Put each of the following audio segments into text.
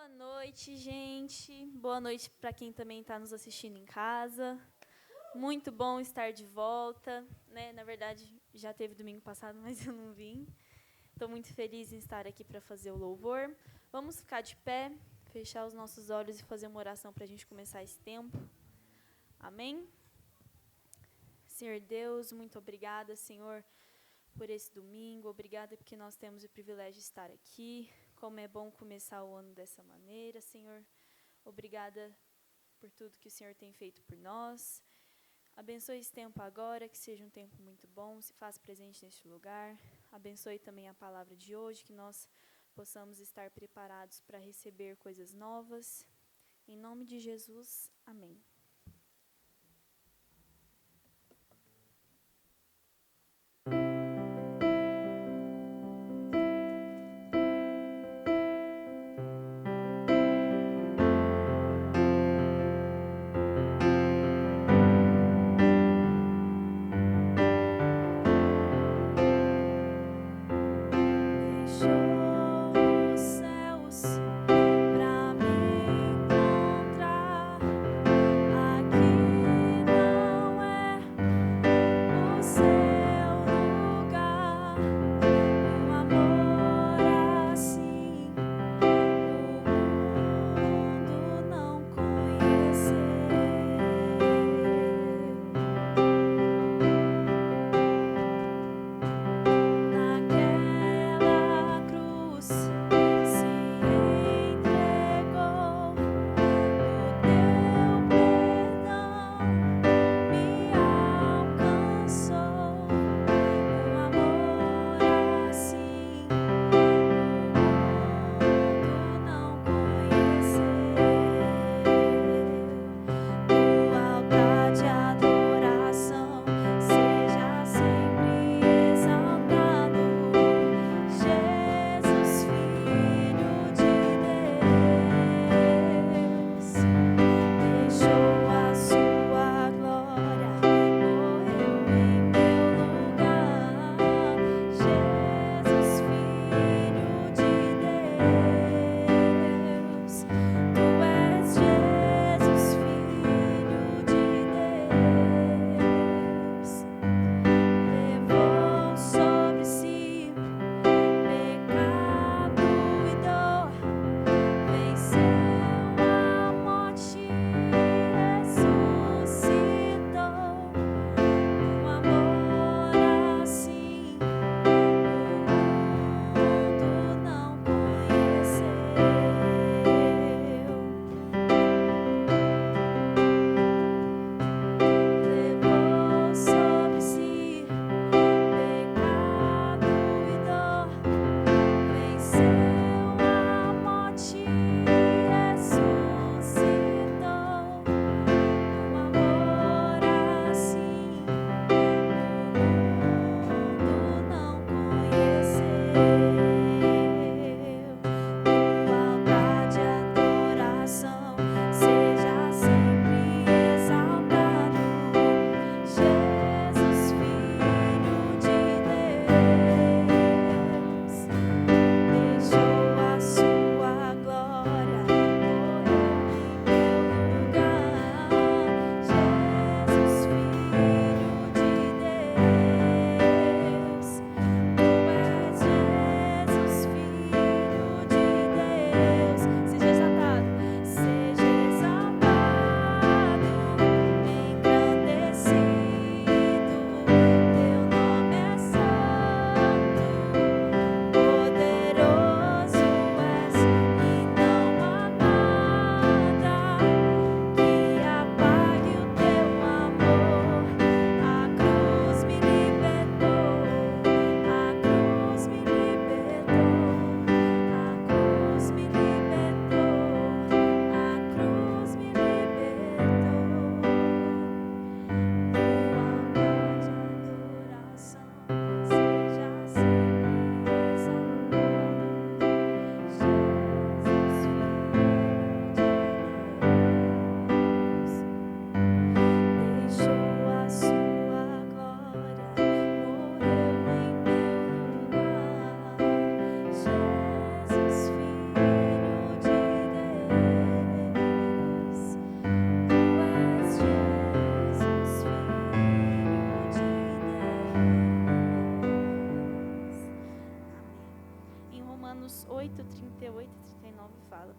Boa noite, gente. Boa noite para quem também está nos assistindo em casa. Muito bom estar de volta, né? Na verdade, já teve domingo passado, mas eu não vim. Estou muito feliz em estar aqui para fazer o louvor. Vamos ficar de pé, fechar os nossos olhos e fazer uma oração para a gente começar esse tempo. Amém? Senhor Deus, muito obrigada, Senhor, por esse domingo. Obrigada porque nós temos o privilégio de estar aqui. Como é bom começar o ano dessa maneira, Senhor. Obrigada por tudo que o Senhor tem feito por nós. Abençoe esse tempo agora, que seja um tempo muito bom, se faz presente neste lugar. Abençoe também a palavra de hoje, que nós possamos estar preparados para receber coisas novas. Em nome de Jesus, amém. Céus pra me encontrar.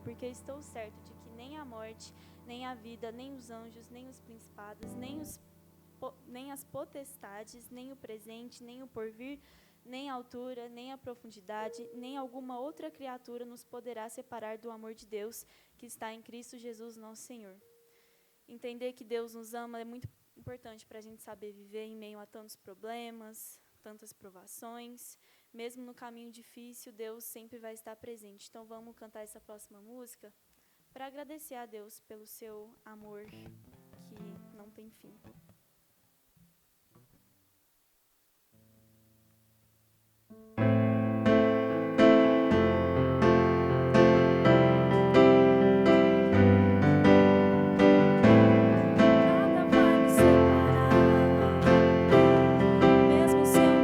porque estou certo de que nem a morte, nem a vida, nem os anjos, nem os principados, nem as potestades, nem o presente, nem o porvir, nem a altura, nem a profundidade, nem alguma outra criatura nos poderá separar do amor de Deus que está em Cristo Jesus, nosso Senhor. Entender que Deus nos ama é muito importante para a gente saber viver em meio a tantos problemas, tantas provações. Mesmo no caminho difícil, Deus sempre vai estar presente. Então vamos cantar essa próxima música para agradecer a Deus pelo seu amor que não tem fim. Mesmo sem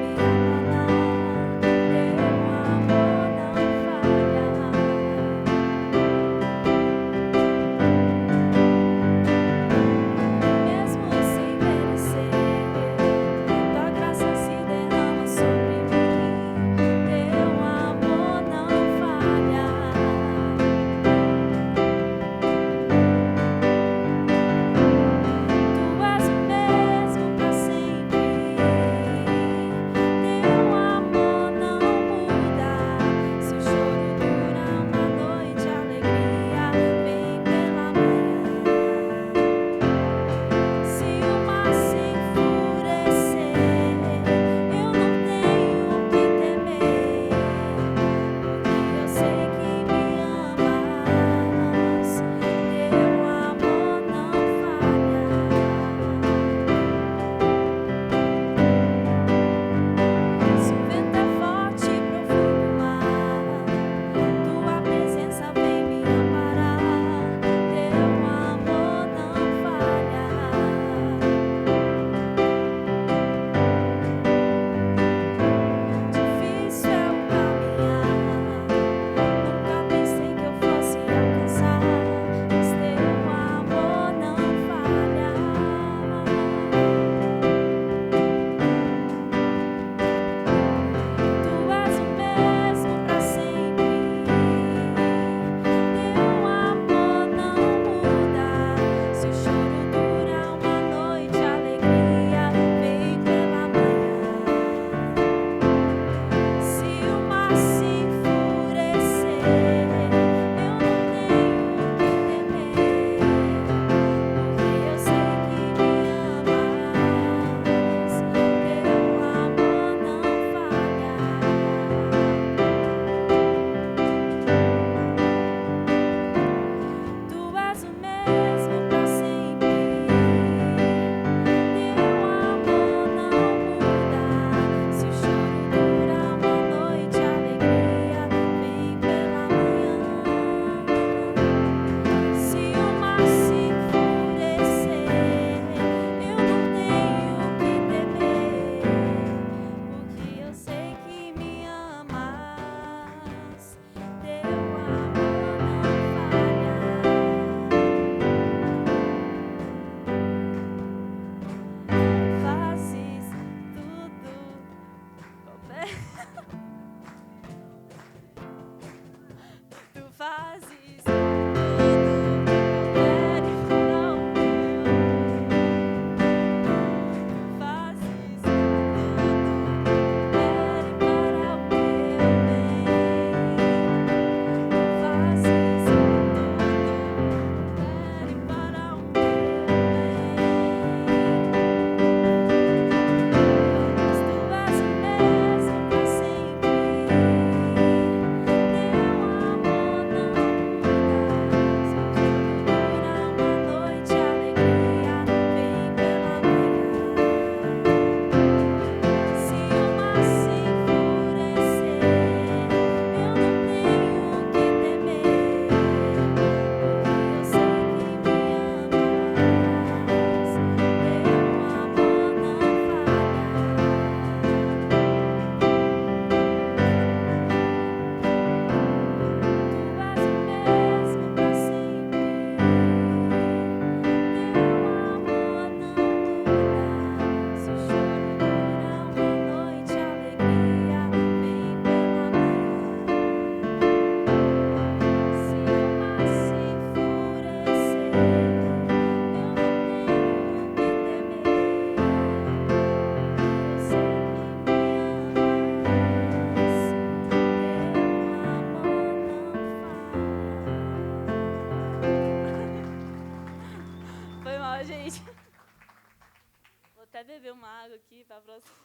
até beber uma água aqui para a próxima.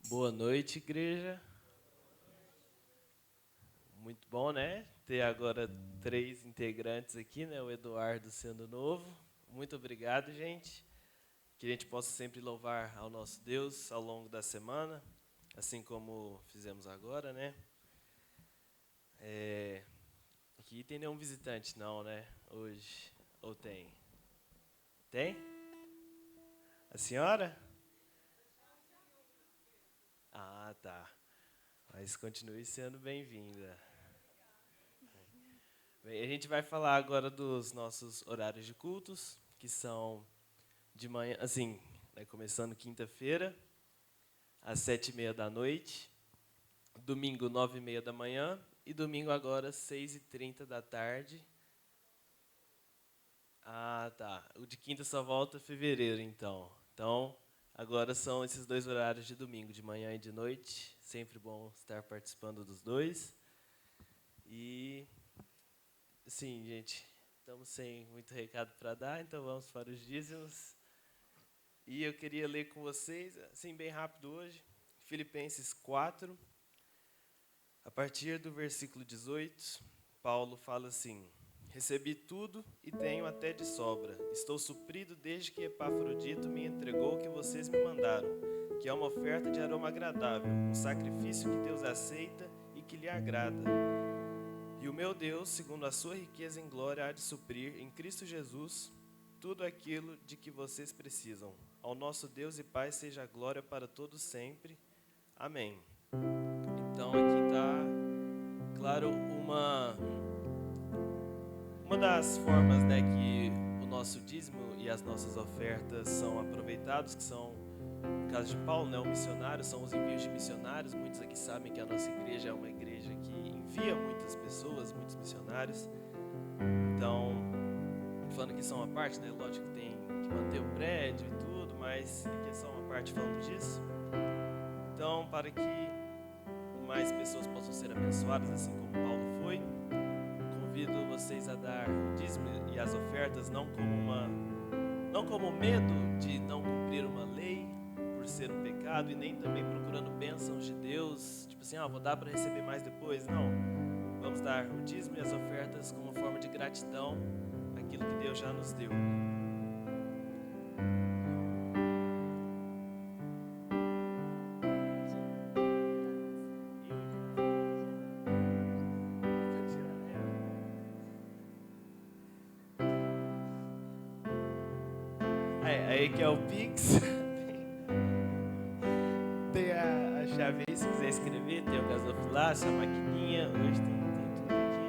Boa noite, igreja. Muito bom, né? Ter agora 3 integrantes aqui, né? O Eduardo sendo novo. Muito obrigado, gente. Que a gente possa sempre louvar ao nosso Deus ao longo da semana, assim como fizemos agora, né? Aqui tem nenhum visitante não, né? Hoje. Ou tem? Tem? A senhora? Ah, tá. Mas continue sendo bem-vinda. Bem, a gente vai falar agora dos nossos horários de cultos, que são de manhã, assim, né, começando quinta-feira, às 7h30 da noite, domingo, 9h30 da manhã, e domingo agora, 6h30 da tarde. Ah, tá. O de quinta só volta em fevereiro, então. Então, agora são esses dois horários de domingo, de manhã e de noite. Sempre bom estar participando dos dois. E, sim, gente, estamos sem muito recado para dar, então vamos para os dízimos. E eu queria ler com vocês, assim, bem rápido hoje, Filipenses 4, a partir do versículo 18, Paulo fala assim: recebi tudo e tenho até de sobra. Estou suprido desde que Epafrodito me entregou o que vocês me mandaram, que é uma oferta de aroma agradável, um sacrifício que Deus aceita e que lhe agrada. E o meu Deus, segundo a sua riqueza em glória, há de suprir em Cristo Jesus tudo aquilo de que vocês precisam. Ao nosso Deus e Pai seja a glória para todos sempre. Amém. Então aqui está, claro, uma das formas, né, que o nosso dízimo e as nossas ofertas são aproveitados, que são, no caso de Paulo, né, o missionário, são os envios de missionários. Muitos aqui sabem que a nossa igreja é uma igreja que envia muitas pessoas, muitos missionários. Então, falando que são uma parte, né, lógico que tem que manter o prédio e tudo, mas aqui é só uma parte falando disso. Então, para que mais pessoas possam ser abençoadas, assim como Paulo foi, convido vocês a dar o dízimo e as ofertas não como medo de não cumprir uma lei por ser um pecado, e nem também procurando bênçãos de Deus, tipo assim, vou dar para receber mais depois. Não, vamos dar o dízimo e as ofertas como forma de gratidão àquilo que Deus já nos deu. Aí que é o Pix. Tem a chave aí, se quiser escrever, tem o gasofilácio, a maquininha, hoje tem tudo aqui.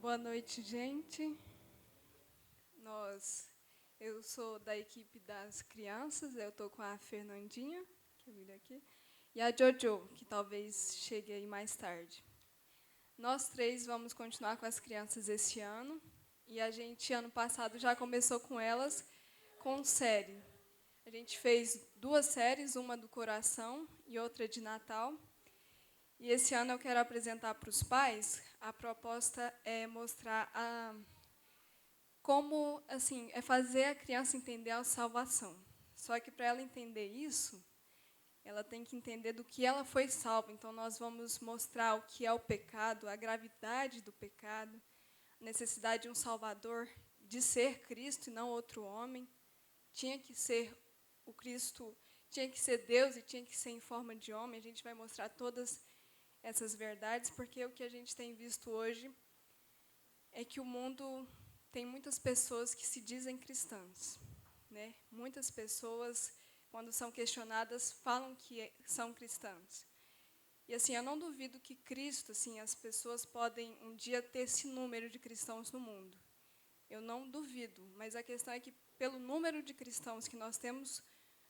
Boa noite, gente. Eu sou da equipe das crianças, eu estou com a Fernandinha, que veio aqui, e a Jojo, que talvez chegue aí mais tarde. Nós três vamos continuar com as crianças esse ano, e a gente, ano passado, já começou com elas com série. A gente fez 2 séries, uma do coração e outra de Natal. E esse ano eu quero apresentar para os pais, a proposta é mostrar como, assim, é fazer a criança entender a salvação. Só que para ela entender isso, ela tem que entender do que ela foi salva. Então nós vamos mostrar o que é o pecado, a gravidade do pecado, a necessidade de um Salvador, de ser Cristo e não outro homem. Tinha que ser o Cristo, tinha que ser Deus e tinha que ser em forma de homem. A gente vai mostrar todas essas verdades, porque o que a gente tem visto hoje é que o mundo tem muitas pessoas que se dizem cristãs, né? Muitas pessoas, quando são questionadas, falam que são cristãs. E assim, eu não duvido que Cristo, assim, as pessoas podem um dia ter esse número de cristãos no mundo. Eu não duvido, mas a questão é que pelo número de cristãos que nós temos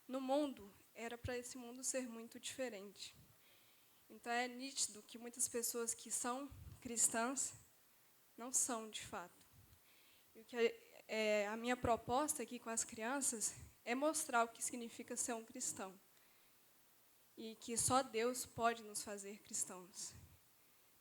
no mundo, era para esse mundo ser muito diferente. Então, é nítido que muitas pessoas que são cristãs não são, de fato. E o que a minha proposta aqui com as crianças é mostrar o que significa ser um cristão. e que só Deus pode nos fazer cristãos.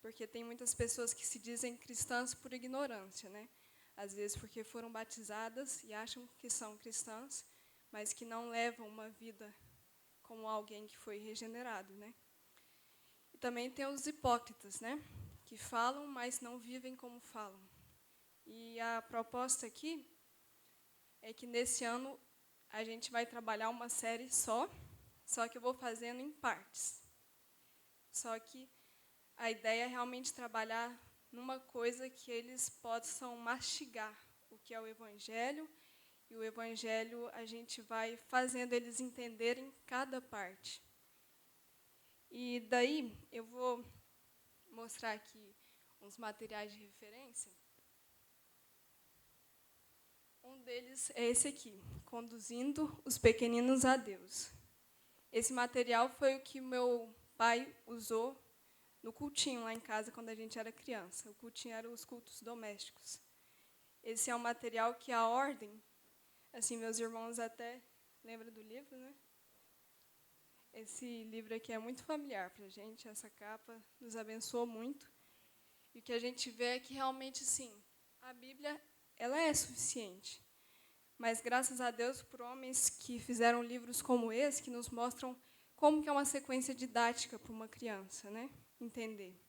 Porque tem muitas pessoas que se dizem cristãs por ignorância, né? Às vezes porque foram batizadas e acham que são cristãs, mas que não levam uma vida como alguém que foi regenerado, né? E também tem os hipócritas, né? Que falam, mas não vivem como falam. E a proposta aqui é que nesse ano a gente vai trabalhar uma série só que eu vou fazendo em partes. Só que a ideia é realmente trabalhar numa coisa que eles possam mastigar o que é o Evangelho, e o Evangelho a gente vai fazendo eles entenderem cada parte. E daí eu vou mostrar aqui uns materiais de referência. Um deles é esse aqui, Conduzindo os Pequeninos a Deus. Esse material foi o que meu pai usou no cultinho lá em casa quando a gente era criança. O cultinho era os cultos domésticos. Esse é um material que a ordem, assim, meus irmãos até lembram do livro, né? Esse livro aqui é muito familiar para a gente, essa capa nos abençoou muito. E o que a gente vê é que realmente, sim, a Bíblia ela é suficiente. Mas graças a Deus por homens que fizeram livros como esse, que nos mostram como que é uma sequência didática para uma criança, né? Entender.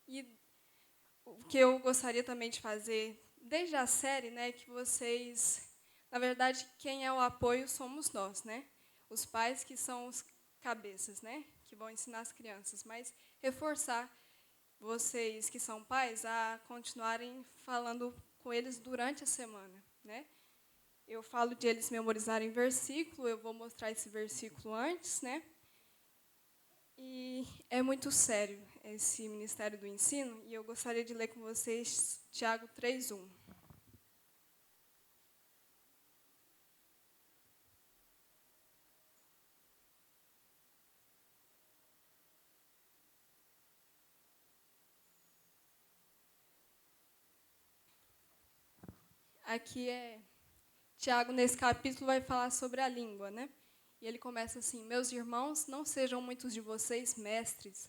E o que eu gostaria também de fazer, desde a série, né, que vocês, na verdade, quem é o apoio somos nós, né? Os pais que são os cabeças, né, que vão ensinar as crianças, mas reforçar vocês que são pais a continuarem falando com eles durante a semana, né? Eu falo de eles memorizarem versículo, eu vou mostrar esse versículo antes, né? E é muito sério esse Ministério do Ensino, e eu gostaria de ler com vocês Tiago 3:1. Aqui é Tiago, nesse capítulo, vai falar sobre a língua, né? E ele começa assim: Meus irmãos, não sejam muitos de vocês mestres,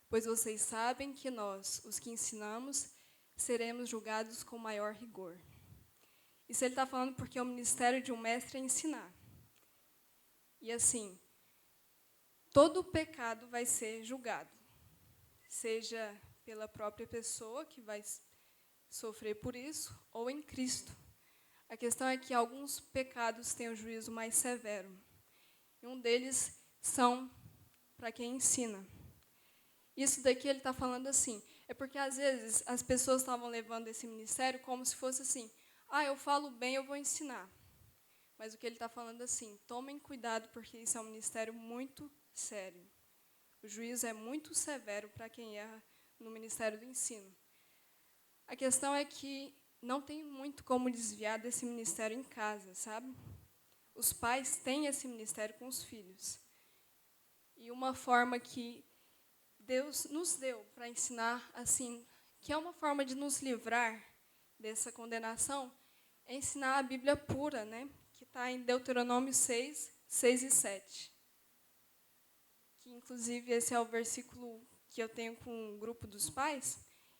pois vocês sabem que nós, os que ensinamos, seremos julgados com maior rigor. Isso ele está falando porque o ministério de um mestre é ensinar. E assim, todo pecado vai ser julgado, seja pela própria pessoa que vai sofrer por isso, ou em Cristo. A questão é que alguns pecados têm o juízo mais severo. E um deles são para quem ensina. Isso daqui ele está falando assim, é porque às vezes as pessoas estavam levando esse ministério como se fosse assim, eu falo bem, eu vou ensinar. Mas o que ele está falando assim, tomem cuidado porque isso é um ministério muito sério. O juízo é muito severo para quem erra no ministério do ensino. A questão é que não tem muito como desviar desse ministério em casa, sabe? Os pais têm esse ministério com os filhos. E uma forma que Deus nos deu para ensinar, assim, que é uma forma de nos livrar dessa condenação, é ensinar a Bíblia pura, né? Que está em Deuteronômio 6 e 7. Que, inclusive, esse é o versículo que eu tenho com o grupo dos pais.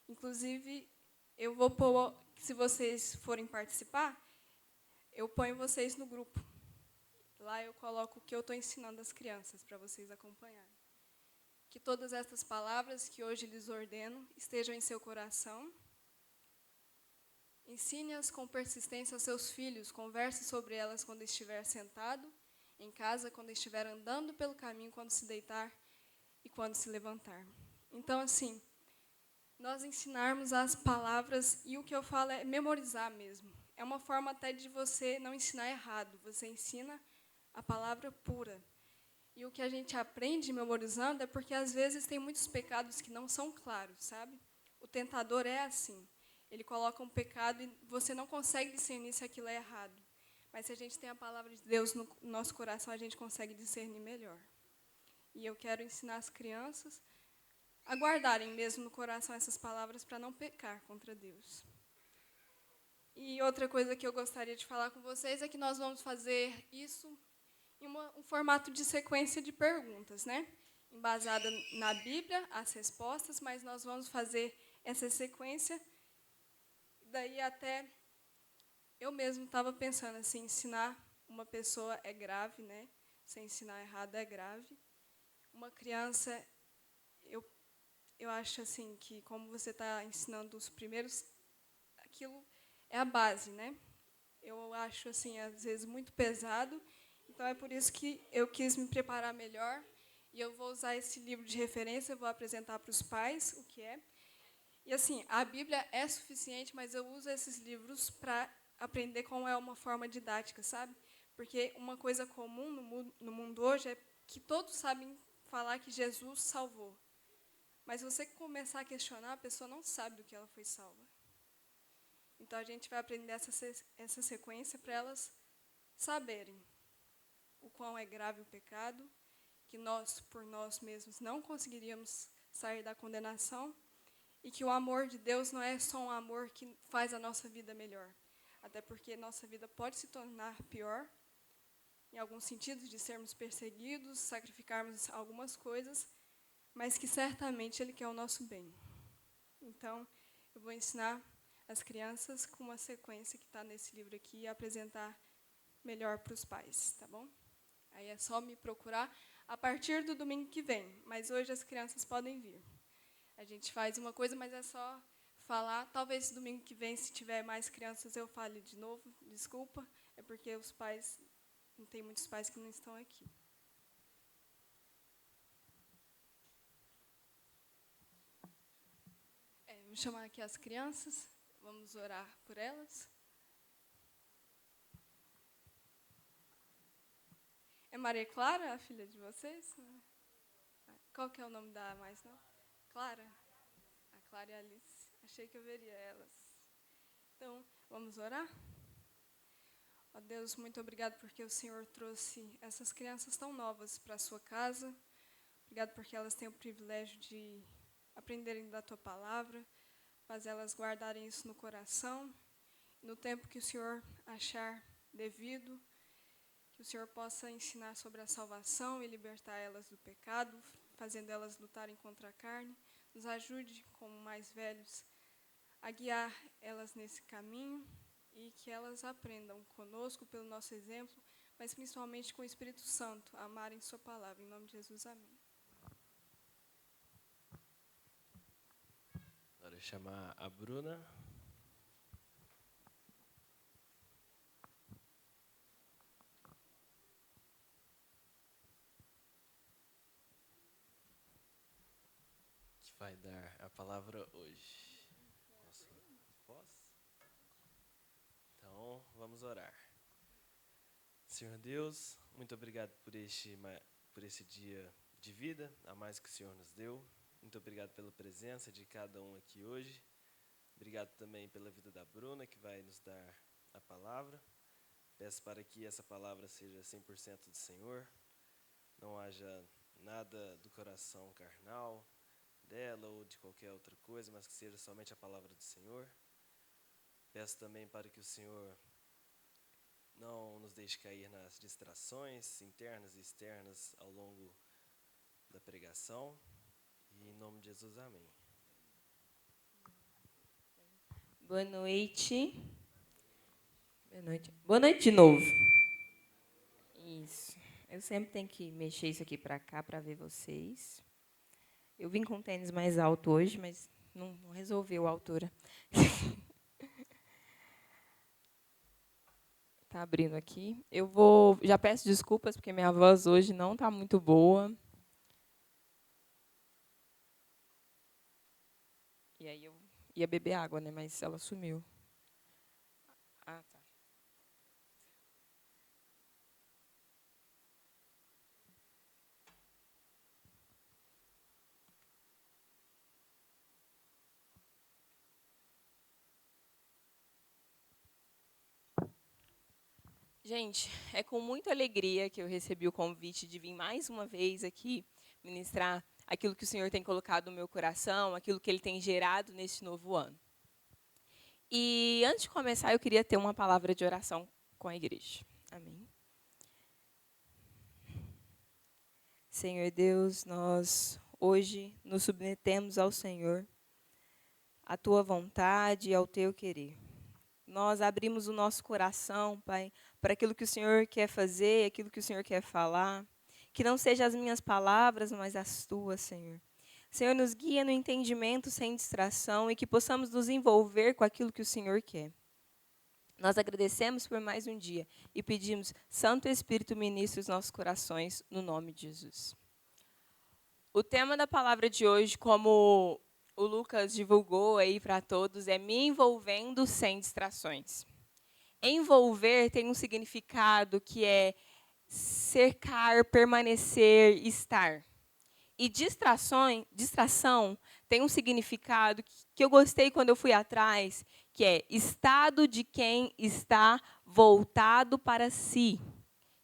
Inclusive, eu vou pôr, se vocês forem participar, eu ponho vocês no grupo. Lá eu coloco o que eu estou ensinando às crianças, para vocês acompanharem. Que todas estas palavras que hoje lhes ordeno estejam em seu coração. Ensine-as com persistência aos seus filhos, converse sobre elas quando estiver sentado, em casa, quando estiver andando pelo caminho, quando se deitar e quando se levantar. Então, assim, nós ensinarmos as palavras, e o que eu falo é memorizar mesmo. É uma forma até de você não ensinar errado, você ensina a palavra pura. E o que a gente aprende memorizando é porque, às vezes, tem muitos pecados que não são claros, sabe? O tentador é assim. Ele coloca um pecado e você não consegue discernir se aquilo é errado. Mas se a gente tem a palavra de Deus no nosso coração, a gente consegue discernir melhor. E eu quero ensinar as crianças a guardarem mesmo no coração essas palavras para não pecar contra Deus. E outra coisa que eu gostaria de falar com vocês é que nós vamos fazer isso em um formato de sequência de perguntas, né? Embasada na Bíblia, as respostas, mas nós vamos fazer essa sequência. Daí até eu mesmo estava pensando assim, ensinar uma pessoa é grave, né? Se ensinar errado é grave. Uma criança, eu acho assim que como você está ensinando os primeiros, aquilo é a base, né? Eu acho assim às vezes muito pesado. Então é por isso que eu quis me preparar melhor e eu vou usar esse livro de referência, eu vou apresentar para os pais o que é. E assim, a Bíblia é suficiente, mas eu uso esses livros para aprender como é uma forma didática, sabe? Porque uma coisa comum no mundo hoje é que todos sabem falar que Jesus salvou. Mas se você começar a questionar, a pessoa não sabe do que ela foi salva. Então a gente vai aprender essa sequência para elas saberem o quão é grave o pecado, que nós, por nós mesmos, não conseguiríamos sair da condenação, e que o amor de Deus não é só um amor que faz a nossa vida melhor. Até porque nossa vida pode se tornar pior, em alguns sentidos, de sermos perseguidos, sacrificarmos algumas coisas, mas que certamente Ele quer o nosso bem. Então, eu vou ensinar as crianças com uma sequência que está nesse livro aqui e apresentar melhor para os pais, tá bom? Aí é só me procurar a partir do domingo que vem, mas hoje as crianças podem vir. A gente faz uma coisa, mas é só falar. Talvez domingo que vem, se tiver mais crianças, eu fale de novo. Desculpa, é porque os pais, não tem muitos pais que não estão aqui. Vou chamar aqui as crianças, vamos orar por elas. É Maria Clara, a filha de vocês? Qual que é o nome da mais, não? Clara? A Clara e a Alice. Achei que eu veria elas. Então, vamos orar? Ó Deus, muito obrigado porque o Senhor trouxe essas crianças tão novas para a sua casa. Obrigado porque elas têm o privilégio de aprenderem da tua palavra, fazer elas guardarem isso no coração. No tempo que o Senhor achar devido, que o Senhor possa ensinar sobre a salvação e libertar elas do pecado, fazendo elas lutarem contra a carne. Nos ajude, como mais velhos, a guiar elas nesse caminho e que elas aprendam conosco, pelo nosso exemplo, mas principalmente com o Espírito Santo, a amarem sua palavra. Em nome de Jesus, amém. Agora eu chamar a Bruna. Que vai dar a palavra hoje. Posso? Então, vamos orar. Senhor Deus, muito obrigado por esse dia de vida, a mais que o Senhor nos deu. Muito obrigado pela presença de cada um aqui hoje. Obrigado também pela vida da Bruna, que vai nos dar a palavra. Peço para que essa palavra seja 100% do Senhor. Não haja nada do coração carnal dela ou de qualquer outra coisa, mas que seja somente a palavra do Senhor. Peço também para que o Senhor não nos deixe cair nas distrações internas e externas ao longo da pregação. E em nome de Jesus, amém. Boa noite. Boa noite. Boa noite de novo. Isso. Eu sempre tenho que mexer isso aqui para cá para ver vocês. Eu vim com tênis mais alto hoje, mas não resolveu a altura. Tá abrindo aqui. Já peço desculpas porque minha voz hoje não está muito boa. E aí eu ia beber água, né? Mas ela sumiu. Ah, tá. Gente, é com muita alegria que eu recebi o convite de vir mais uma vez aqui ministrar aquilo que o Senhor tem colocado no meu coração, aquilo que Ele tem gerado neste novo ano. E antes de começar, eu queria ter uma palavra de oração com a igreja. Amém. Senhor Deus, nós hoje nos submetemos ao Senhor, à Tua vontade e ao Teu querer. Nós abrimos o nosso coração, Pai, para aquilo que o Senhor quer fazer, aquilo que o Senhor quer falar. Que não sejam as minhas palavras, mas as Tuas, Senhor. Senhor, nos guia no entendimento sem distração e que possamos nos envolver com aquilo que o Senhor quer. Nós agradecemos por mais um dia e pedimos, Santo Espírito, ministre os nossos corações, no nome de Jesus. O tema da palavra de hoje, como o Lucas divulgou aí para todos, é me envolvendo sem distrações. Envolver tem um significado que é cercar, permanecer, estar. E distração tem um significado que eu gostei quando eu fui atrás, que é estado de quem está voltado para si,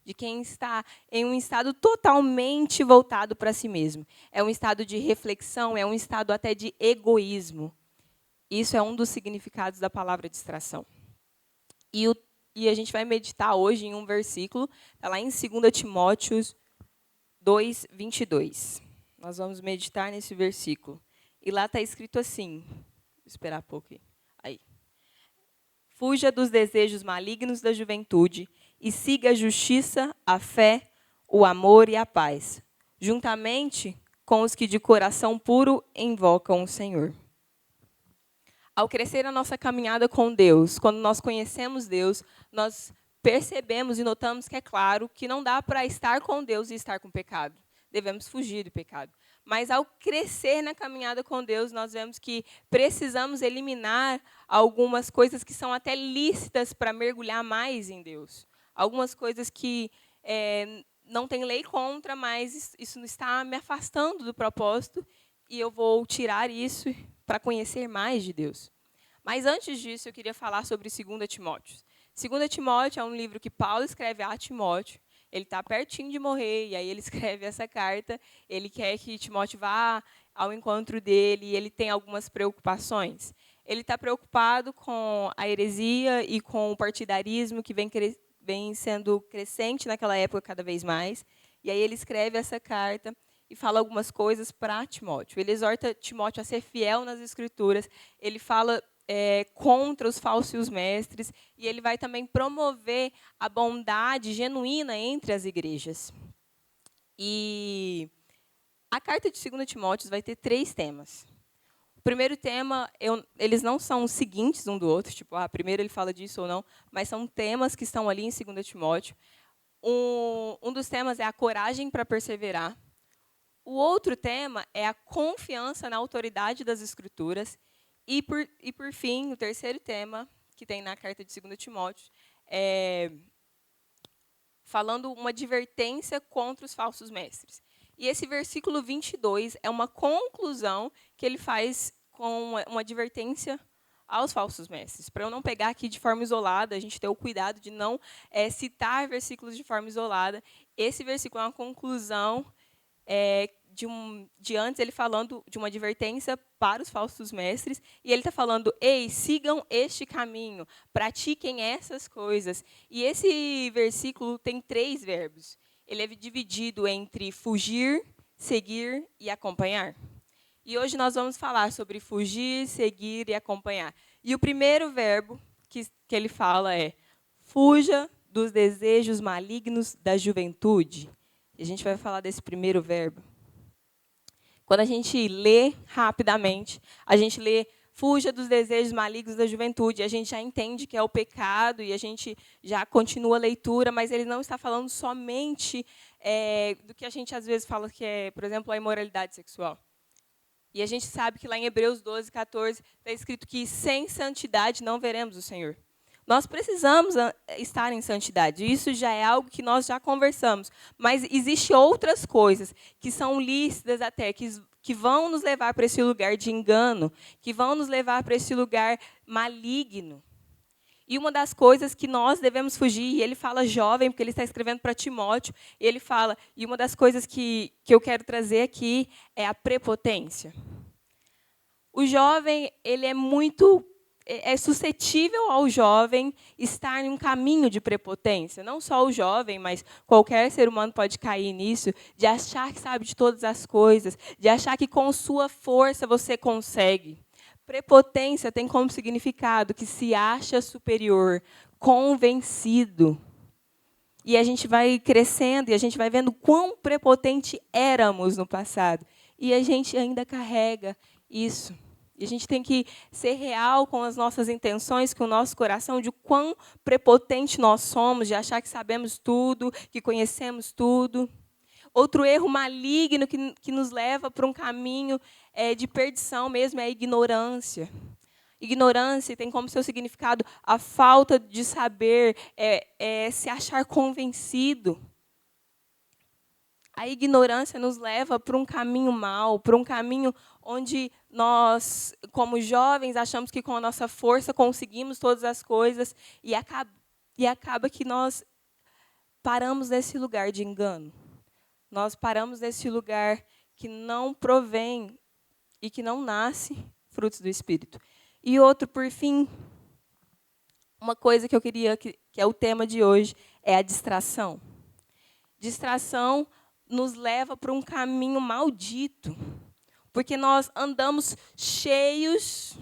de quem está em um estado totalmente voltado para si mesmo. É um estado de reflexão, é um estado até de egoísmo. Isso é um dos significados da palavra distração. E a gente vai meditar hoje em um versículo, está lá em 2 Timóteo 2, 22. Nós vamos meditar nesse versículo. E lá está escrito assim, vou esperar um pouco aí. Fuja dos desejos malignos da juventude e siga a justiça, a fé, o amor e a paz, juntamente com os que de coração puro invocam o Senhor. Ao crescer a nossa caminhada com Deus, quando nós conhecemos Deus, nós percebemos e notamos que é claro que não dá para estar com Deus e estar com o pecado. Devemos fugir do pecado. Mas ao crescer na caminhada com Deus, nós vemos que precisamos eliminar algumas coisas que são até lícitas para mergulhar mais em Deus. Algumas coisas que não tem lei contra, mas isso está me afastando do propósito e eu vou tirar isso para conhecer mais de Deus. Mas antes disso, eu queria falar sobre 2 Timóteo. 2 Timóteo é um livro que Paulo escreve a Timóteo. Ele está pertinho de morrer, e aí ele escreve essa carta. Ele quer que Timóteo vá ao encontro dele, e ele tem algumas preocupações. Ele está preocupado com a heresia e com o partidarismo que vem sendo crescente naquela época cada vez mais. E aí ele escreve essa carta e fala algumas coisas para Timóteo. Ele exorta Timóteo a ser fiel nas Escrituras. Ele fala contra os falsos mestres, e ele vai também promover a bondade genuína entre as igrejas. E a carta de 2 Timóteo vai ter 3 temas. O primeiro tema, eles não são os seguintes um do outro, tipo, primeiro ele fala disso ou não, mas são temas que estão ali em 2 Timóteo. Um dos temas é a coragem para perseverar. O outro tema é a confiança na autoridade das Escrituras. E por fim, o terceiro tema, que tem na carta de 2 Timóteo, é falando uma advertência contra os falsos mestres. E esse versículo 22 é uma conclusão que ele faz com uma advertência aos falsos mestres. Para eu não pegar aqui de forma isolada, a gente ter o cuidado de não citar versículos de forma isolada. Esse versículo é uma conclusão de antes, ele falando de uma advertência para os falsos mestres, e ele está falando, ei, sigam este caminho, pratiquem essas coisas. E esse versículo tem 3 verbos. Ele é dividido entre fugir, seguir e acompanhar. E hoje nós vamos falar sobre fugir, seguir e acompanhar. E o primeiro verbo que ele fala é, fuja dos desejos malignos da juventude. E a gente vai falar desse primeiro verbo. Quando a gente lê rapidamente, a gente lê fuja dos desejos malignos da juventude, a gente já entende que é o pecado e a gente já continua a leitura, mas ele não está falando somente do que a gente às vezes fala que é, por exemplo, a imoralidade sexual. E a gente sabe que lá em Hebreus 12, 14, está escrito que sem santidade não veremos o Senhor. Nós precisamos estar em santidade. Isso já é algo que nós já conversamos. Mas existem outras coisas que são lícitas até, que vão nos levar para esse lugar de engano, que vão nos levar para esse lugar maligno. E uma das coisas que nós devemos fugir, e ele fala jovem, porque ele está escrevendo para Timóteo, e ele fala, e uma das coisas que eu quero trazer aqui é a prepotência. O jovem, ele é muito é suscetível ao jovem estar em um caminho de prepotência. Não só o jovem, mas qualquer ser humano pode cair nisso, de achar que sabe de todas as coisas, de achar que com sua força você consegue. Prepotência tem como significado que se acha superior, convencido. E a gente vai crescendo e a gente vai vendo quão prepotente éramos no passado. E a gente ainda carrega isso. E a gente tem que ser real com as nossas intenções, com o nosso coração, de quão prepotente nós somos, de achar que sabemos tudo, que conhecemos tudo. Outro erro maligno que nos leva para um caminho de perdição mesmo é a ignorância. Ignorância tem como seu significado a falta de saber, se achar convencido. A ignorância nos leva para um caminho mau, para um caminho onde nós, como jovens, achamos que com a nossa força conseguimos todas as coisas e acaba que nós paramos nesse lugar de engano. Nós paramos nesse lugar que não provém e que não nasce frutos do Espírito. E outro, por fim, uma coisa que eu queria, que é o tema de hoje, é a distração. Distração nos leva para um caminho maldito, porque nós andamos cheios,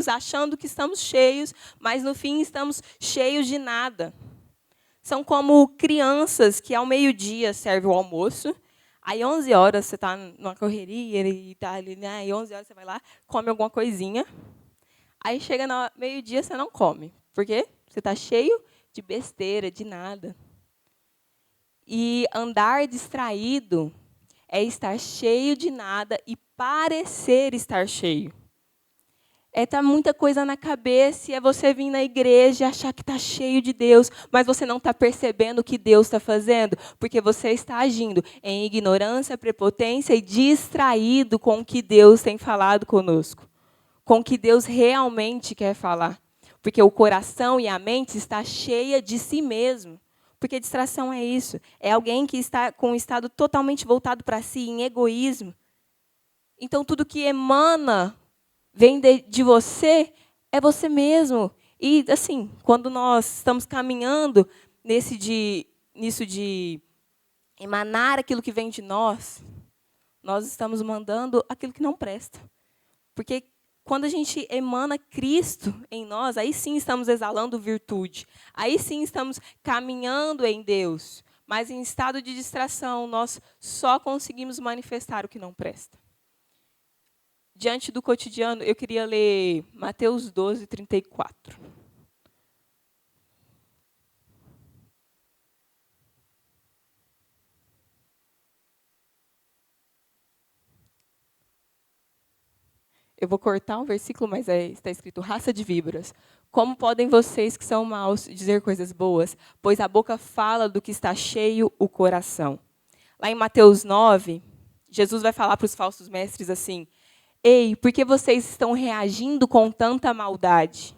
achando que estamos cheios, mas no fim estamos cheios de nada. São como crianças que ao meio-dia servem o almoço, aí 11 horas você está numa correria e está ali, né? Aí 11 horas você vai lá, come alguma coisinha, aí chega no meio-dia você não come. Por quê? Você está cheio de besteira, de nada. E andar distraído é estar cheio de nada e parecer estar cheio. É tá muita coisa na cabeça e é você vir na igreja e achar que está cheio de Deus, mas você não está percebendo o que Deus está fazendo, porque você está agindo em ignorância, prepotência e distraído com o que Deus tem falado conosco, com o que Deus realmente quer falar. Porque o coração e a mente está cheia de si mesmo. Porque distração é isso. É alguém que está com um estado totalmente voltado para si, em egoísmo. Então, tudo que emana, vem de você, é você mesmo. E, assim, quando nós estamos caminhando nisso de emanar aquilo que vem de nós estamos mandando aquilo que não presta. Porque quando a gente emana Cristo em nós, aí sim estamos exalando virtude. Aí sim estamos caminhando em Deus. Mas em estado de distração, nós só conseguimos manifestar o que não presta. Diante do cotidiano, eu queria ler Mateus 12, 34. Eu vou cortar um versículo, mas está escrito, raça de víboras. Como podem vocês que são maus dizer coisas boas? Pois a boca fala do que está cheio o coração. Lá em Mateus 9, Jesus vai falar para os falsos mestres assim, ei, por que vocês estão reagindo com tanta maldade?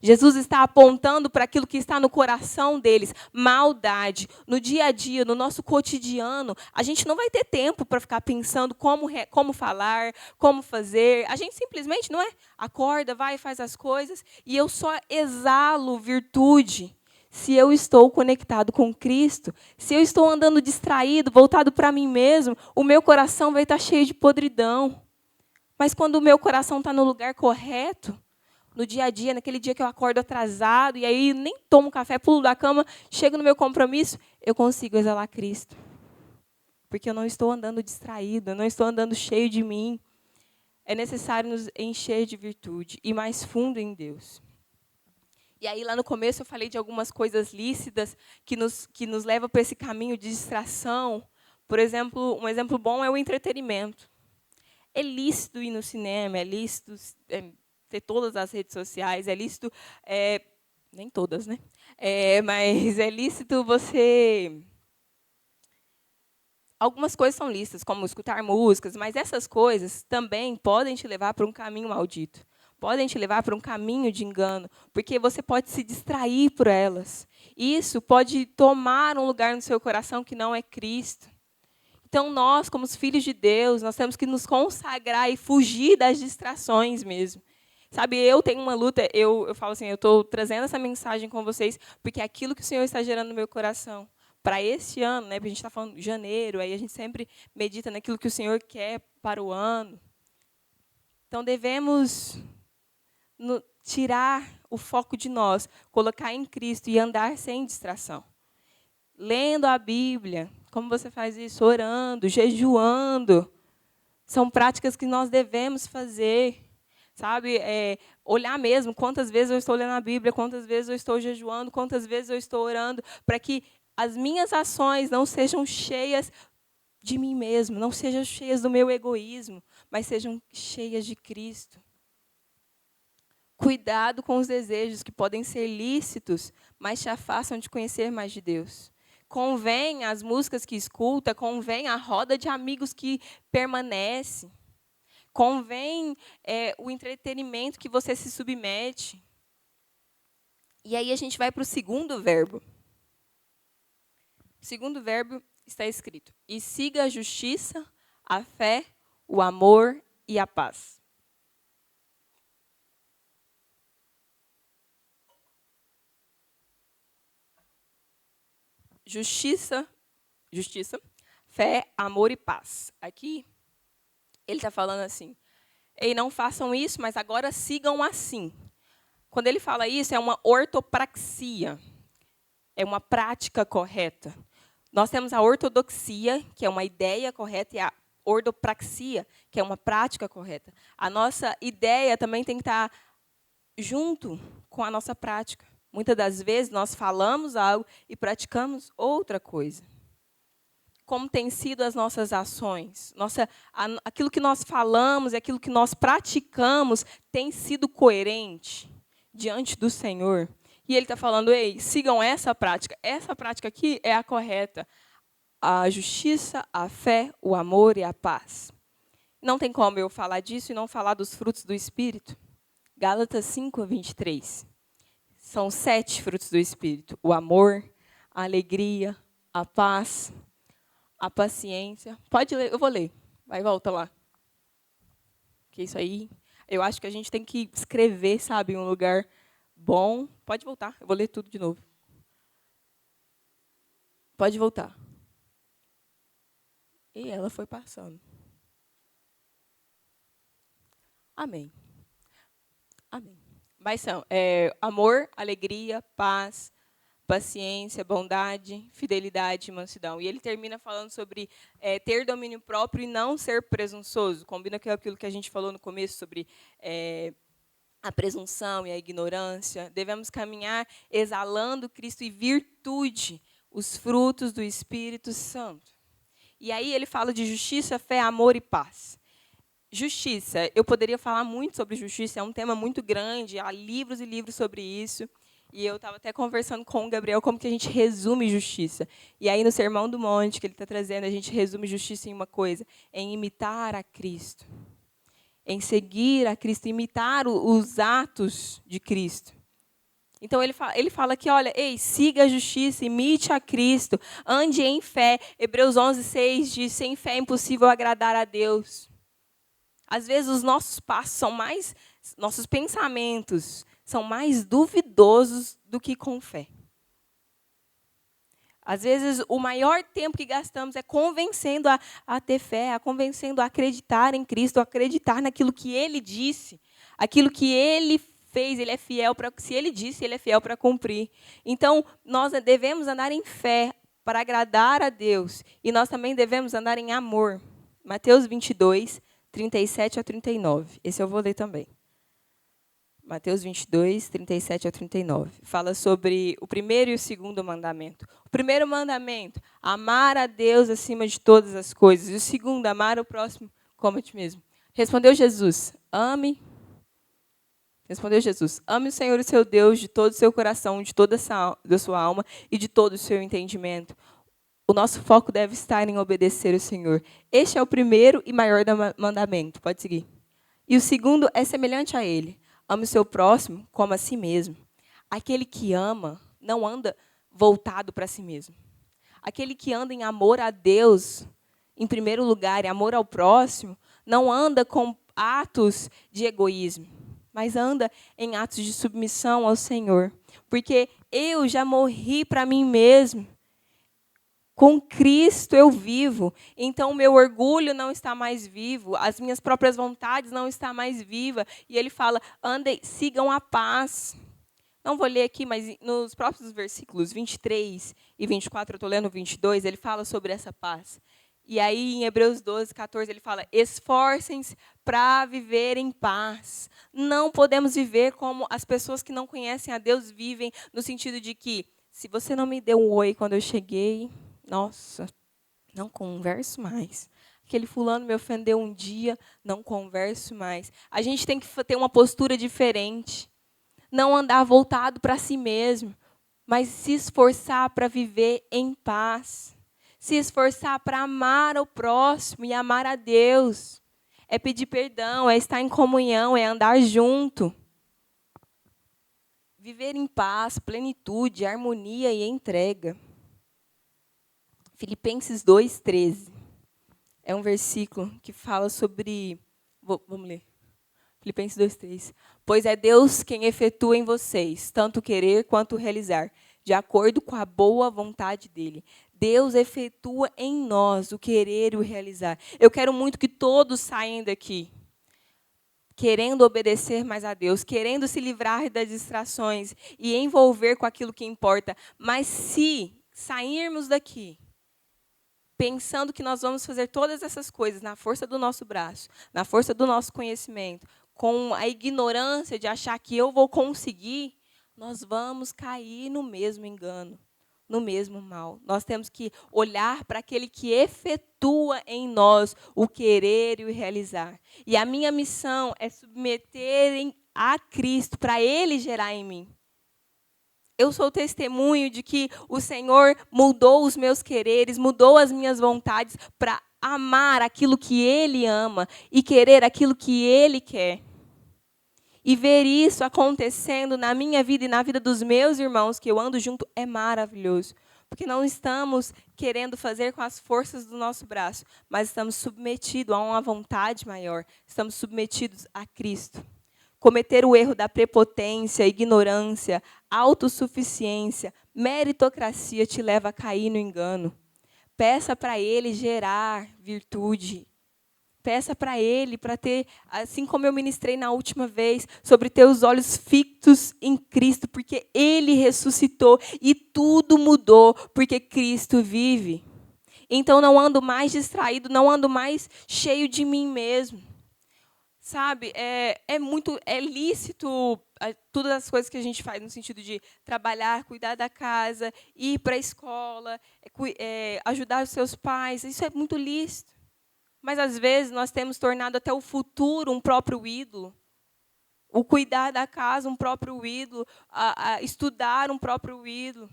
Jesus está apontando para aquilo que está no coração deles, maldade. No dia a dia, no nosso cotidiano, a gente não vai ter tempo para ficar pensando como falar, como fazer. A gente simplesmente, não é? Acorda, vai e faz as coisas. E eu só exalo virtude se eu estou conectado com Cristo. Se eu estou andando distraído, voltado para mim mesmo, o meu coração vai estar cheio de podridão. Mas quando o meu coração está no lugar correto, no dia a dia, naquele dia que eu acordo atrasado, e aí nem tomo café, pulo da cama, chego no meu compromisso, eu consigo exalar Cristo. Porque eu não estou andando distraído, eu não estou andando cheio de mim. É necessário nos encher de virtude e mais fundo em Deus. E aí, lá no começo, eu falei de algumas coisas lícitas que nos levam para esse caminho de distração. Por exemplo, um exemplo bom é o entretenimento. É lícito ir no cinema, é lícito ter todas as redes sociais, é lícito, nem todas, né? Mas é lícito você... Algumas coisas são lícitas, como escutar músicas, mas essas coisas também podem te levar para um caminho maldito. Podem te levar para um caminho de engano, porque você pode se distrair por elas. Isso pode tomar um lugar no seu coração que não é Cristo. Então, nós, como os filhos de Deus, nós temos que nos consagrar e fugir das distrações mesmo. Sabe, eu tenho uma luta, eu falo assim, eu estou trazendo essa mensagem com vocês, porque é aquilo que o Senhor está gerando no meu coração. Para esse ano, né, porque a gente está falando de janeiro, aí a gente sempre medita naquilo que o Senhor quer para o ano. Então, devemos tirar o foco de nós, colocar em Cristo e andar sem distração. Lendo a Bíblia, como você faz isso? Orando, jejuando. São práticas que nós devemos fazer. Sabe, olhar mesmo quantas vezes eu estou lendo a Bíblia, quantas vezes eu estou jejuando, quantas vezes eu estou orando, para que as minhas ações não sejam cheias de mim mesmo, não sejam cheias do meu egoísmo, mas sejam cheias de Cristo. Cuidado com os desejos que podem ser lícitos, mas te afastam de conhecer mais de Deus. Convém as músicas que escuta, convém a roda de amigos que permanece. Convém o entretenimento que você se submete. E aí a gente vai para o segundo verbo. O segundo verbo está escrito: e siga a justiça, a fé, o amor e a paz. Justiça, fé, amor e paz. Aqui, ele está falando assim, ei, não façam isso, mas agora sigam assim. Quando ele fala isso, é uma ortopraxia, é uma prática correta. Nós temos a ortodoxia, que é uma ideia correta, e a ortopraxia, que é uma prática correta. A nossa ideia também tem que estar junto com a nossa prática. Muitas das vezes, nós falamos algo e praticamos outra coisa. Como têm sido as nossas ações? Aquilo que nós falamos e aquilo que nós praticamos tem sido coerente diante do Senhor? E ele está falando, ei, sigam essa prática. Essa prática aqui é a correta. A justiça, a fé, o amor e a paz. Não tem como eu falar disso e não falar dos frutos do Espírito. Gálatas 5, 23. São 7 frutos do Espírito. O amor, a alegria, a paz, a paciência. Pode ler, eu vou ler. Vai, volta lá. Que isso aí, eu acho que a gente tem que escrever, sabe, em um lugar bom. Pode voltar, eu vou ler tudo de novo. Pode voltar. E ela foi passando. Amém. Amém. Mas são amor, alegria, paz, paciência, bondade, fidelidade e mansidão. E ele termina falando sobre ter domínio próprio e não ser presunçoso. Combina com aquilo que a gente falou no começo sobre a presunção e a ignorância. Devemos caminhar exalando Cristo e virtude, os frutos do Espírito Santo. E aí ele fala de justiça, fé, amor e paz. Justiça, eu poderia falar muito sobre justiça, é um tema muito grande, há livros e livros sobre isso. E eu estava até conversando com o Gabriel como que a gente resume justiça. E aí, no Sermão do Monte, que ele está trazendo, a gente resume justiça em uma coisa, em imitar a Cristo. Em seguir a Cristo, imitar os atos de Cristo. Então, ele fala aqui, olha, ei, siga a justiça, imite a Cristo, ande em fé. Hebreus 11, 6 diz, sem fé é impossível agradar a Deus. Às vezes, os nossos passos nossos pensamentos são mais duvidosos do que com fé. Às vezes, o maior tempo que gastamos é convencendo a ter fé, convencendo a acreditar em Cristo, a acreditar naquilo que Ele disse, aquilo que Ele fez, Ele é fiel para, se Ele disse, Ele é fiel para cumprir. Então, nós devemos andar em fé para agradar a Deus, e nós também devemos andar em amor. Mateus 22, 37 a 39. Esse eu vou ler também. Mateus 22, 37 a 39. Fala sobre o primeiro e o segundo mandamento. O primeiro mandamento, amar a Deus acima de todas as coisas. E o segundo, amar o próximo como a ti mesmo. Respondeu Jesus, ame o Senhor, o seu Deus, de todo o seu coração, de toda a sua alma e de todo o seu entendimento. O nosso foco deve estar em obedecer o Senhor. Este é o primeiro e maior mandamento. Pode seguir. E o segundo é semelhante a ele. Ame o seu próximo como a si mesmo. Aquele que ama não anda voltado para si mesmo. Aquele que anda em amor a Deus, em primeiro lugar, e amor ao próximo, não anda com atos de egoísmo. mas anda em atos de submissão ao Senhor. Porque eu já morri para mim mesmo. Com Cristo eu vivo, então o meu orgulho não está mais vivo, as minhas próprias vontades não estão mais vivas. E ele fala, andem, sigam a paz. Não vou ler aqui, mas nos próprios versículos 23 e 24, eu estou lendo 22, ele fala sobre essa paz. E aí em Hebreus 12, 14, ele fala, esforcem-se para viver em paz. Não podemos viver como as pessoas que não conhecem a Deus vivem, no sentido de que, se você não me deu um oi quando eu cheguei, nossa, não converso mais. Aquele fulano me ofendeu um dia, não converso mais. A gente tem que ter uma postura diferente. Não andar voltado para si mesmo, mas se esforçar para viver em paz. Se esforçar para amar o próximo e amar a Deus. É pedir perdão, é estar em comunhão, é andar junto. Viver em paz, plenitude, harmonia e entrega. Filipenses 2:13. É um versículo que fala sobre... Vamos ler. Filipenses 2:3. Pois é Deus quem efetua em vocês, tanto querer quanto realizar, de acordo com a boa vontade dele. Deus efetua em nós o querer e o realizar. Eu quero muito que todos saiam daqui querendo obedecer mais a Deus, querendo se livrar das distrações e envolver com aquilo que importa. Mas se sairmos daqui pensando que nós vamos fazer todas essas coisas na força do nosso braço, na força do nosso conhecimento, com a ignorância de achar que eu vou conseguir, nós vamos cair no mesmo engano, no mesmo mal. Nós temos que olhar para aquele que efetua em nós o querer e o realizar. E a minha missão é submeter a Cristo, para Ele gerar em mim. Eu sou testemunho de que o Senhor mudou os meus quereres, mudou as minhas vontades para amar aquilo que Ele ama e querer aquilo que Ele quer. E ver isso acontecendo na minha vida e na vida dos meus irmãos que eu ando junto é maravilhoso. Porque não estamos querendo fazer com as forças do nosso braço, mas estamos submetidos a uma vontade maior. Estamos submetidos a Cristo. Cometer o erro da prepotência, ignorância, autossuficiência, meritocracia te leva a cair no engano. Peça para Ele gerar virtude. Peça para Ele, para ter, assim como eu ministrei na última vez, sobre ter os olhos fixos em Cristo, porque Ele ressuscitou e tudo mudou, porque Cristo vive. Então não ando mais distraído, não ando mais cheio de mim mesmo. Sabe, é lícito todas as coisas que a gente faz no sentido de trabalhar, cuidar da casa, ir para a escola, ajudar os seus pais, isso é muito lícito. Mas, às vezes, nós temos tornado até o futuro um próprio ídolo. O cuidar da casa um próprio ídolo, estudar um próprio ídolo.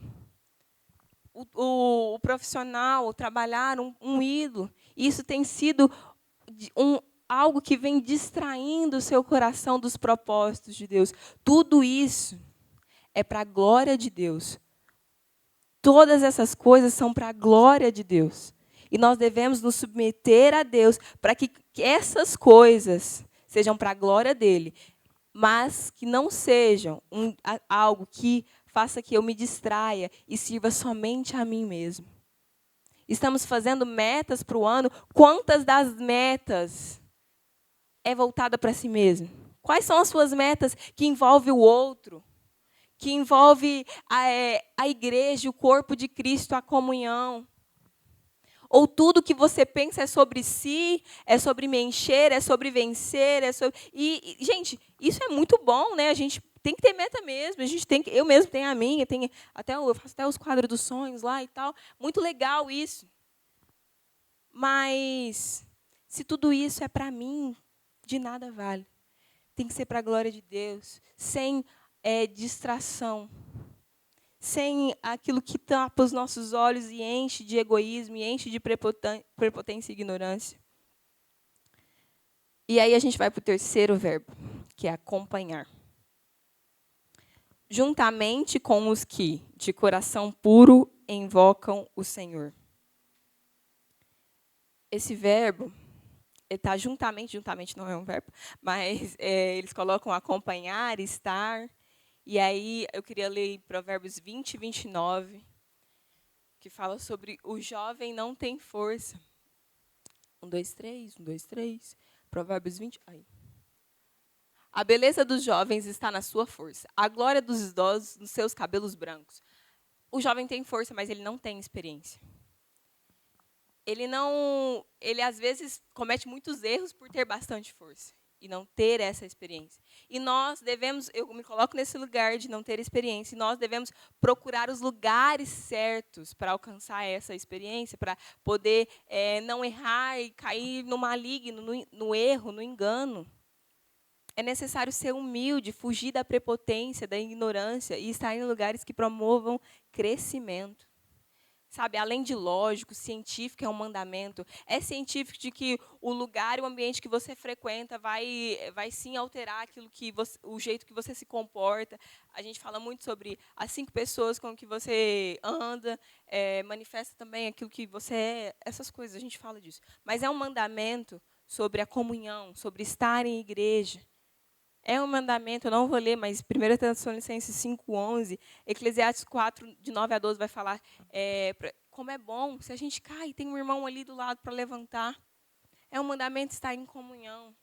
O profissional, o trabalhar um ídolo. Isso tem sido algo que vem distraindo o seu coração dos propósitos de Deus. Tudo isso é para a glória de Deus. Todas essas coisas são para a glória de Deus. E nós devemos nos submeter a Deus para que essas coisas sejam para a glória dele, mas que não sejam algo que faça que eu me distraia e sirva somente a mim mesmo. Estamos fazendo metas para o ano. Quantas das metas é voltada para si mesmo? Quais são as suas metas que envolvem o outro? Que envolve a igreja, o corpo de Cristo, a comunhão? Ou tudo que você pensa é sobre si, é sobre me encher, é sobre vencer, é sobre... gente, isso é muito bom, né? A gente tem que ter meta mesmo. Eu mesmo tenho a minha, eu faço até os quadros dos sonhos lá e tal. Muito legal isso. Mas se tudo isso é para mim, de nada vale. Tem que ser para a glória de Deus, sem distração. Sem aquilo que tapa os nossos olhos e enche de egoísmo, e enche de prepotência e ignorância. E aí a gente vai para o terceiro verbo, que é acompanhar. Juntamente com os que, de coração puro, invocam o Senhor. Esse verbo, Está juntamente não é um verbo, mas eles colocam acompanhar, estar. E aí eu queria ler Provérbios 20 e 29, que fala sobre o jovem não tem força. 1, 2, 3, 1, 2, 3. Provérbios 20. Aí. A beleza dos jovens está na sua força. A glória dos idosos nos seus cabelos brancos. O jovem tem força, mas ele não tem experiência. Ele às vezes comete muitos erros por ter bastante força e não ter essa experiência. E nós devemos, eu me coloco nesse lugar de não ter experiência, e nós devemos procurar os lugares certos para alcançar essa experiência, para poder não errar e cair no maligno, no erro, no engano. É necessário ser humilde, fugir da prepotência, da ignorância e estar em lugares que promovam crescimento. Sabe, além de lógico, científico é um mandamento. É científico de que o lugar e o ambiente que você frequenta vai sim alterar aquilo que o jeito que você se comporta. A gente fala muito sobre as 5 pessoas com que você anda, manifesta também aquilo que você é, essas coisas, a gente fala disso. Mas é um mandamento sobre a comunhão, sobre estar em igreja. É um mandamento, eu não vou ler, mas 1 Tessalonicenses 5:11, Eclesiastes 4, de 9 a 12, vai falar como é bom se a gente cai e tem um irmão ali do lado para levantar. É um mandamento estar em comunhão.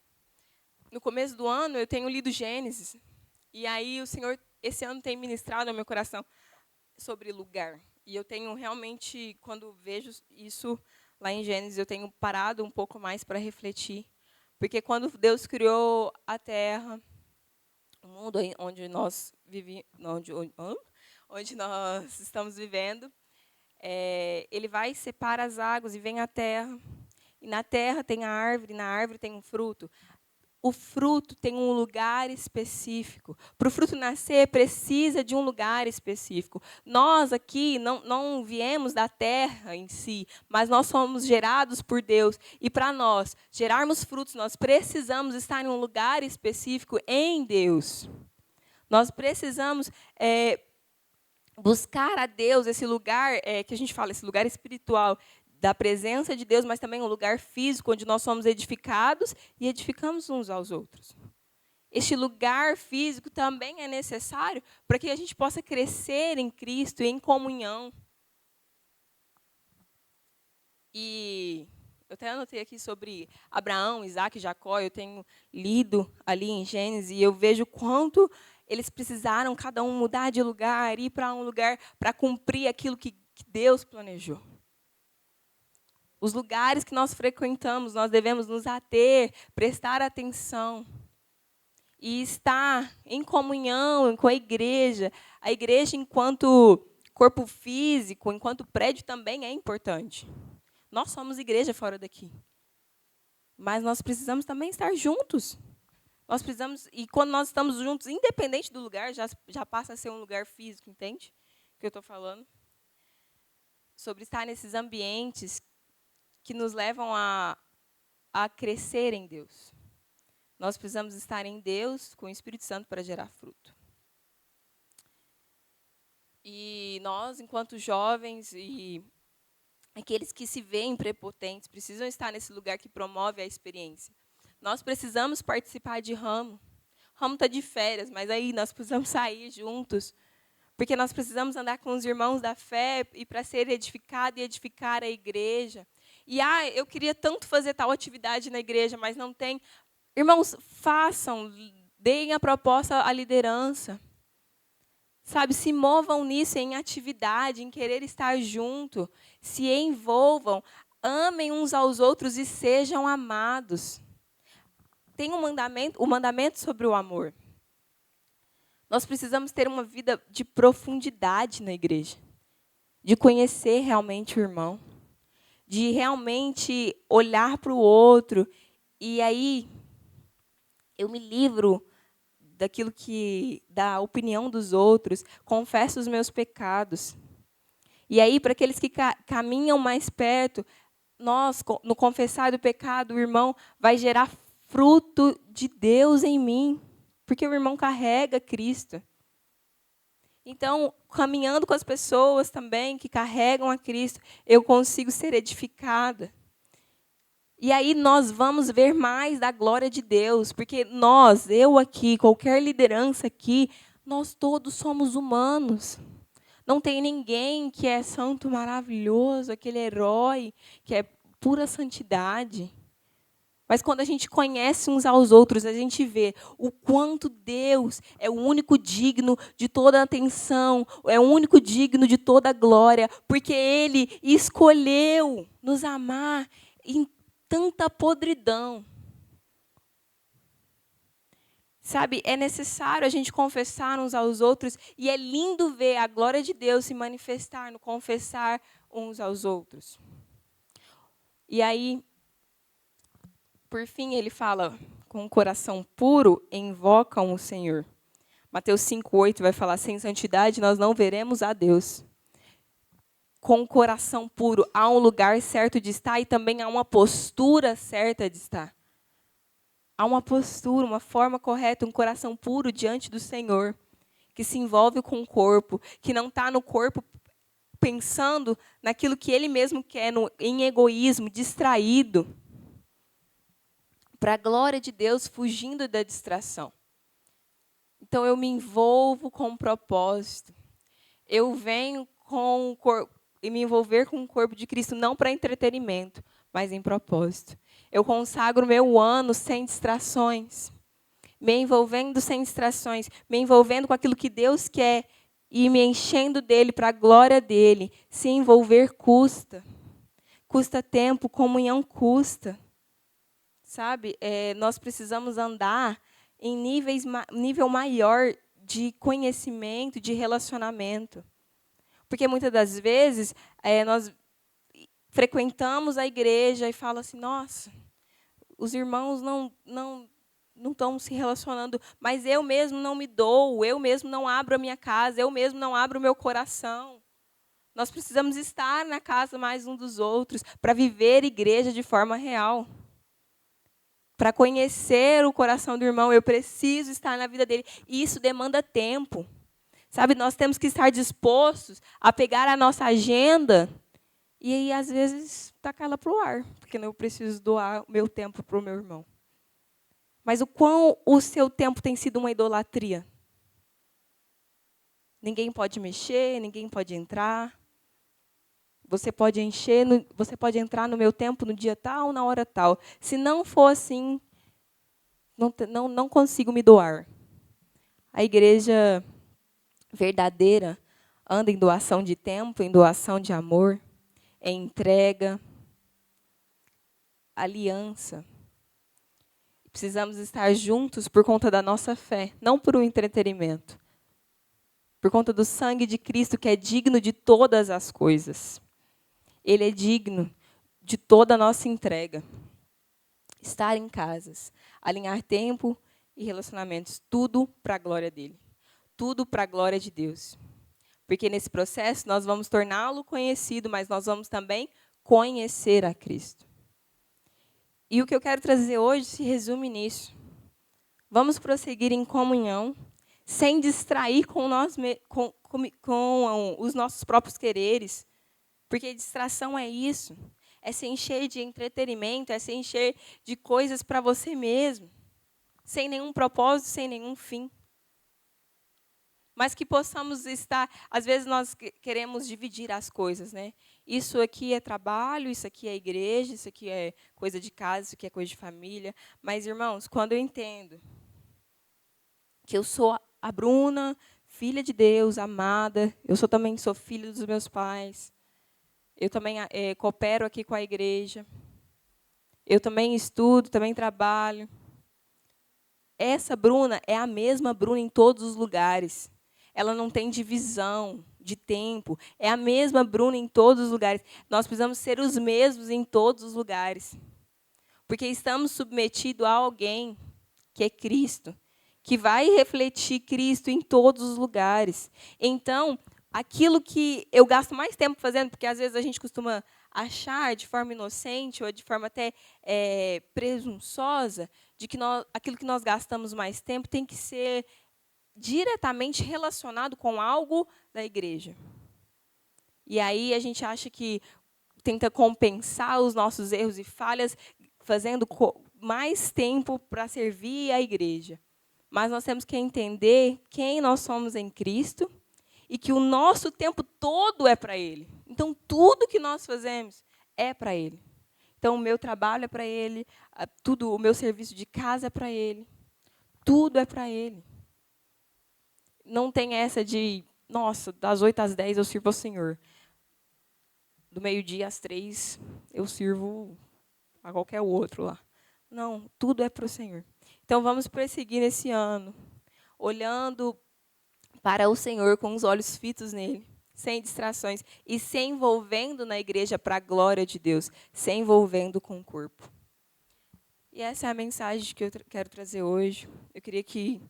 No começo do ano, eu tenho lido Gênesis, e aí o Senhor, esse ano, tem ministrado no meu coração sobre lugar. E eu tenho realmente, quando vejo isso lá em Gênesis, eu tenho parado um pouco mais para refletir. Porque quando Deus criou a terra, o mundo onde nós estamos vivendo, ele vai e separa as águas e vem a terra. E na terra tem a árvore, na árvore tem um fruto. O fruto tem um lugar específico. Para o fruto nascer, precisa de um lugar específico. Nós aqui não viemos da terra em si, mas nós somos gerados por Deus. E para nós gerarmos frutos, nós precisamos estar em um lugar específico em Deus. Nós precisamos buscar a Deus, esse lugar que a gente fala, esse lugar espiritual, da presença de Deus, mas também um lugar físico, onde nós somos edificados e edificamos uns aos outros. Este lugar físico também é necessário para que a gente possa crescer em Cristo e em comunhão. E eu até anotei aqui sobre Abraão, Isaac e Jacó, eu tenho lido ali em Gênesis, e eu vejo quanto eles precisaram, cada um, mudar de lugar, ir para um lugar para cumprir aquilo que Deus planejou. Os lugares que nós frequentamos, nós devemos nos ater, prestar atenção e estar em comunhão com a igreja. A igreja, enquanto corpo físico, enquanto prédio, também é importante. Nós somos igreja fora daqui. Mas nós precisamos também estar juntos. Nós precisamos, e quando nós estamos juntos, independente do lugar, já passa a ser um lugar físico, entende? O que eu estou falando? Sobre estar nesses ambientes que nos levam a crescer em Deus. Nós precisamos estar em Deus com o Espírito Santo para gerar fruto. E nós, enquanto jovens e aqueles que se veem prepotentes, precisam estar nesse lugar que promove a experiência. Nós precisamos participar de ramo. Ramo está de férias, mas aí nós precisamos sair juntos, porque nós precisamos andar com os irmãos da fé e para ser edificado e edificar a igreja. E eu queria tanto fazer tal atividade na igreja, mas não tem. Irmãos, façam, deem a proposta à liderança. Sabe, se movam nisso, em atividade, em querer estar junto, se envolvam, amem uns aos outros e sejam amados. Tem o mandamento sobre o amor. Nós precisamos ter uma vida de profundidade na igreja, de conhecer realmente o irmão, de realmente olhar para o outro, e aí eu me livro da opinião dos outros, confesso os meus pecados. E aí, para aqueles que caminham mais perto, no confessar do pecado, o irmão vai gerar fruto de Deus em mim, porque o irmão carrega Cristo. Então, caminhando com as pessoas também que carregam a Cristo, eu consigo ser edificada. E aí nós vamos ver mais da glória de Deus, porque nós, eu aqui, qualquer liderança aqui, nós todos somos humanos. Não tem ninguém que é santo maravilhoso, aquele herói, que é pura santidade. Mas quando a gente conhece uns aos outros, a gente vê o quanto Deus é o único digno de toda a atenção, é o único digno de toda a glória, porque Ele escolheu nos amar em tanta podridão. Sabe, é necessário a gente confessar uns aos outros, e é lindo ver a glória de Deus se manifestar no confessar uns aos outros. E aí, por fim, ele fala, com o coração puro, invocam o Senhor. Mateus 5:8 vai falar, sem santidade nós não veremos a Deus. Com o coração puro, há um lugar certo de estar e também há uma postura certa de estar. Há uma postura, uma forma correta, um coração puro diante do Senhor, que se envolve com o corpo, que não está no corpo pensando naquilo que Ele mesmo quer, em egoísmo, distraído. Para a glória de Deus, fugindo da distração. Então, eu me envolvo com um propósito. Eu venho e me envolver com o corpo de Cristo, não para entretenimento, mas em propósito. Eu consagro meu ano sem distrações, me envolvendo sem distrações, me envolvendo com aquilo que Deus quer e me enchendo dele para a glória dele. Se envolver custa. Custa tempo, comunhão custa. Sabe, nós precisamos andar em nível maior de conhecimento, de relacionamento. Porque muitas das vezes nós frequentamos a igreja e falamos assim, nossa, os irmãos não estão se relacionando, mas eu mesmo não me dou, eu mesmo não abro a minha casa, eu mesmo não abro o meu coração. Nós precisamos estar na casa mais um dos outros para viver igreja de forma real. Para conhecer o coração do irmão, eu preciso estar na vida dele. E isso demanda tempo. Sabe, nós temos que estar dispostos a pegar a nossa agenda e aí, às vezes, tacar ela para o ar, porque eu preciso doar o meu tempo para o meu irmão. Mas o quão o seu tempo tem sido uma idolatria? Ninguém pode mexer, ninguém pode entrar. Você pode você pode entrar no meu tempo no dia tal, na hora tal. Se não for assim, não consigo me doar. A igreja verdadeira anda em doação de tempo, em doação de amor, em entrega, aliança. Precisamos estar juntos por conta da nossa fé, não por um entretenimento. Por conta do sangue de Cristo, que é digno de todas as coisas. Ele é digno de toda a nossa entrega. Estar em casas, alinhar tempo e relacionamentos, tudo para a glória dele. Tudo para a glória de Deus. Porque nesse processo nós vamos torná-lo conhecido, mas nós vamos também conhecer a Cristo. E o que eu quero trazer hoje se resume nisso. Vamos prosseguir em comunhão, sem distrair com os nossos próprios quereres. Porque distração é isso. É se encher de entretenimento, é se encher de coisas para você mesmo. Sem nenhum propósito, sem nenhum fim. Mas que possamos estar... Às vezes nós queremos dividir as coisas, né? Isso aqui é trabalho, isso aqui é igreja, isso aqui é coisa de casa, isso aqui é coisa de família. Mas, irmãos, quando eu entendo que eu sou a Bruna, filha de Deus, amada, eu também sou filha dos meus pais, eu também coopero aqui com a igreja, eu também estudo, também trabalho. Essa Bruna é a mesma Bruna em todos os lugares. Ela não tem divisão de tempo. É a mesma Bruna em todos os lugares. Nós precisamos ser os mesmos em todos os lugares. Porque estamos submetidos a alguém que é Cristo, que vai refletir Cristo em todos os lugares. Então, aquilo que eu gasto mais tempo fazendo, porque às vezes a gente costuma achar de forma inocente ou de forma até presunçosa, de que aquilo que nós gastamos mais tempo tem que ser diretamente relacionado com algo da igreja. E aí a gente acha que tenta compensar os nossos erros e falhas fazendo mais tempo para servir a igreja. Mas nós temos que entender quem nós somos em Cristo e que o nosso tempo todo é para Ele. Então, tudo que nós fazemos é para Ele. Então, o meu trabalho é para Ele, o meu serviço de casa é para Ele. Tudo é para Ele. Não tem essa de, nossa, das 8 às 10 eu sirvo ao Senhor. Do meio-dia às 3 eu sirvo a qualquer outro lá. Não, tudo é para o Senhor. Então, vamos prosseguir nesse ano, olhando para o Senhor com os olhos fitos nele, sem distrações, e se envolvendo na igreja para a glória de Deus, se envolvendo com o corpo. E essa é a mensagem que eu quero trazer hoje. Eu queria que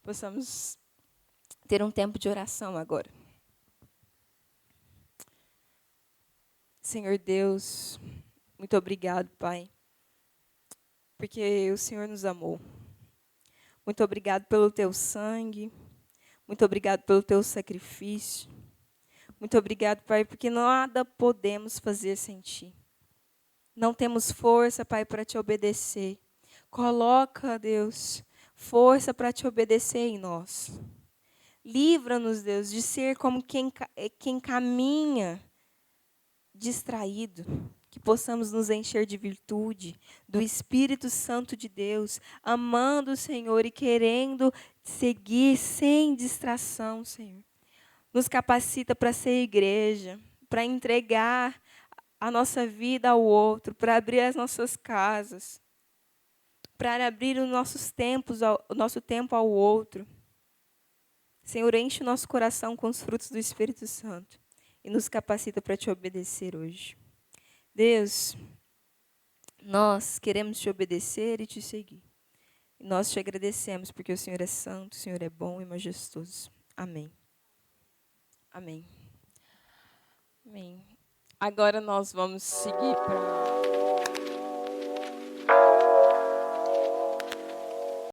possamos ter um tempo de oração agora. Senhor Deus, muito obrigado, Pai, porque o Senhor nos amou. Muito obrigado pelo teu sangue. Muito obrigado pelo teu sacrifício. Muito obrigado, Pai, porque nada podemos fazer sem Ti. Não temos força, Pai, para Te obedecer. Coloca, Deus, força para Te obedecer em nós. Livra-nos, Deus, de ser como quem caminha distraído. Que possamos nos encher de virtude, do Espírito Santo de Deus, amando o Senhor e querendo seguir sem distração, Senhor. Nos capacita para ser igreja, para entregar a nossa vida ao outro, para abrir as nossas casas, para abrir os nossos tempos, o nosso tempo ao outro. Senhor, enche o nosso coração com os frutos do Espírito Santo e nos capacita para Te obedecer hoje. Deus, nós queremos Te obedecer e Te seguir. E nós Te agradecemos porque o Senhor é santo, o Senhor é bom e majestoso. Amém. Amém. Amém. Agora nós vamos seguir para